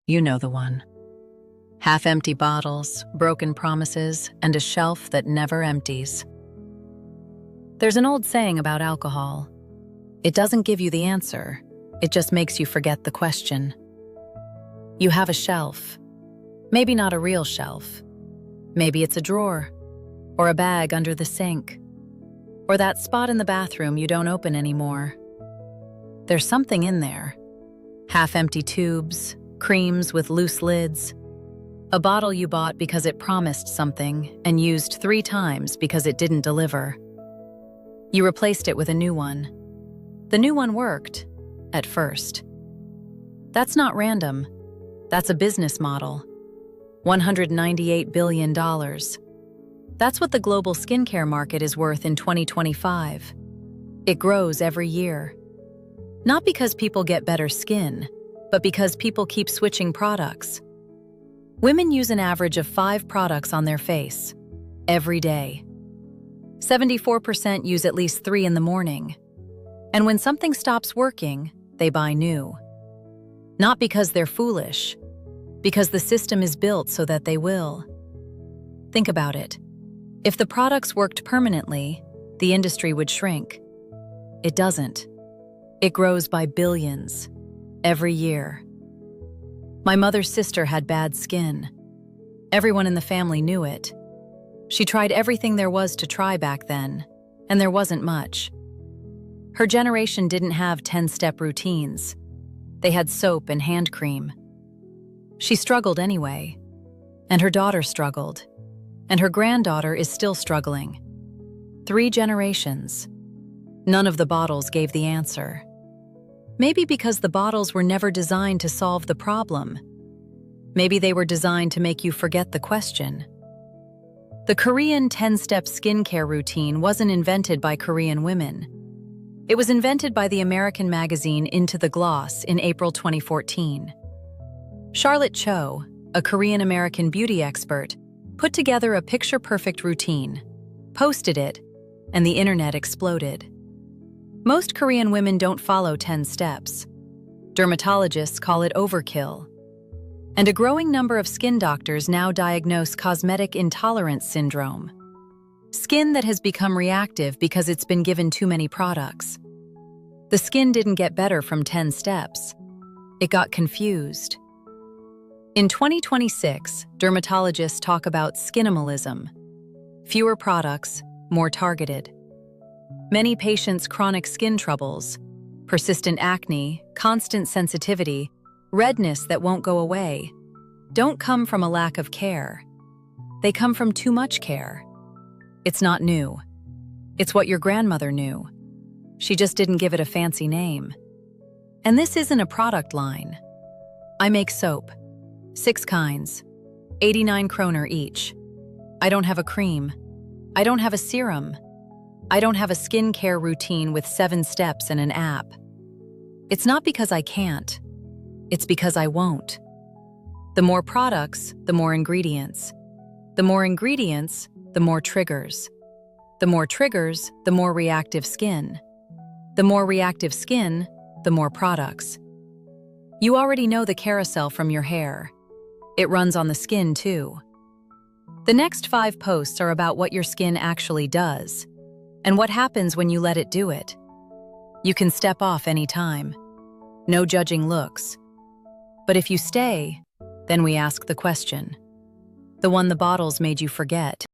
You know the one. Half-empty bottles, broken promises, and a shelf that never empties. There's an old saying about alcohol. It doesn't give you the answer, it just makes you forget the question. You have a shelf. Maybe not a real shelf. Maybe it's a drawer, or a bag under the sink, or that spot in the bathroom you don't open anymore. There's something in there. Half-empty tubes, creams with loose lids, a bottle you bought because it promised something and used 3 times because it didn't deliver. You replaced it with a new one. The new one worked, at first. That's not random. That's a business model. $198 billion. That's what the global skincare market is worth in 2025. It grows every year. Not because people get better skin, but because people keep switching products. Women use an average of 5 products on their face, every day. 74% use at least 3 in the morning. And when something stops working, they buy new. Not because they're foolish, because the system is built so that they will. Think about it. If the products worked permanently, the industry would shrink. It doesn't. It grows by billions, every year. My mother's sister had bad skin. Everyone in the family knew it. She tried everything there was to try back then, and there wasn't much. Her generation didn't have 10-step routines. They had soap and hand cream. She struggled anyway, and her daughter struggled, and her granddaughter is still struggling. 3 generations. None of the bottles gave the answer. Maybe because the bottles were never designed to solve the problem. Maybe they were designed to make you forget the question. The Korean 10-step skincare routine wasn't invented by Korean women. It was invented by the American magazine Into the Gloss in April 2014. Charlotte Cho, a Korean-American beauty expert, put together a picture-perfect routine, posted it, and the internet exploded. Most Korean women don't follow 10 steps. Dermatologists call it overkill. And a growing number of skin doctors now diagnose cosmetic intolerance syndrome. Skin that has become reactive because it's been given too many products. The skin didn't get better from 10 steps. It got confused. In 2026, dermatologists talk about skinimalism. Fewer products, more targeted. Many patients' chronic skin troubles, persistent acne, constant sensitivity, redness that won't go away, don't come from a lack of care. They come from too much care. It's not new. It's what your grandmother knew. She just didn't give it a fancy name. And this isn't a product line. I make soap. 6 kinds. 89 kroner each. I don't have a cream. I don't have a serum. I don't have a skincare routine with 7 steps and an app. It's not because I can't. It's because I won't. The more products, the more ingredients. The more ingredients, the more triggers. The more triggers, the more reactive skin. The more reactive skin, the more products. You already know the carousel from your hair. It runs on the skin too. The next 5 posts are about what your skin actually does, and what happens when you let it do it. You can step off anytime. No judging looks. But if you stay, then we ask the question. The one the bottles made you forget.